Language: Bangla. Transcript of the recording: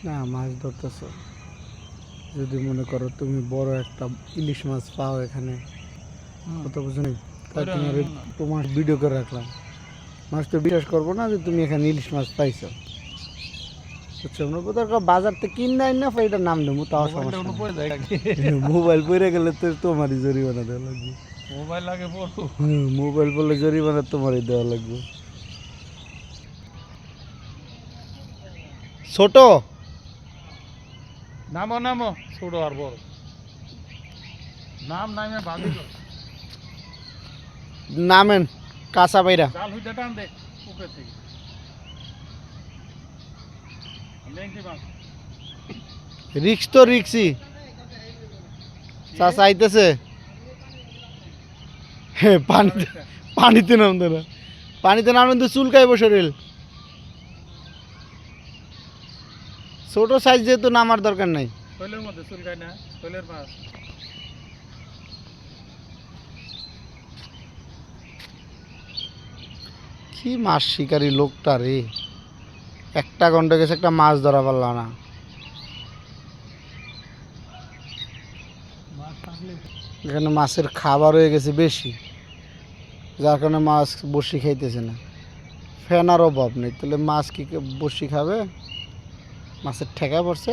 না মাছ ধরতেছ, যদি মনে করো তুমি বড় একটা ইলিশ মাছ পাও এখানে, কত বুঝো নেই, তোমার ভিডিও করে রাখলাম, মাছ তো বিশ্বাস করবো না যে তুমি এখানে ইলিশ মাছ পাইছো। বুঝছো, আমরা বোধহয় বাজার থেকে কিনে আইন না এটার নাম দেবো, তাও সমস্যা মোবাইল পড়ে গেলে তো তোমারই জরিমানা দেওয়া লাগবে। মোবাইল লাগে পড়ো, মোবাইল বললে জরিমানা তোমারই দেওয়া লাগবে। ছোট নামো নামো, ছোট আর বড় নাম নামে বাঁধি নামেন কাঁচা বাইরা জাল হইতে টান দে উপরে থেকে রিক্স তো রিক্সই। চাচা আইতেছে, হ্যাঁ পানিতে পানিতে নামতে না, পানিতে নামেন তো চুলকাইব শরীর। ছোট সাইজ যেহেতু নামার দরকার নাই। শৈলের মধ্যে চুলকায় না, শৈলের মাছ কি মাছ শিকারী লোকটা রে, একটা ঘন্টা গেছে একটা মাছ ধরা পারল না। এখানে মাছের খাবার হয়ে গেছে বেশি, যার কারণে মাছ বসি খাইতেছে না। ফেনার অভাব নেই, তাহলে মাছ কি বসি খাবে? মাছের ঠেকা পড়ছে।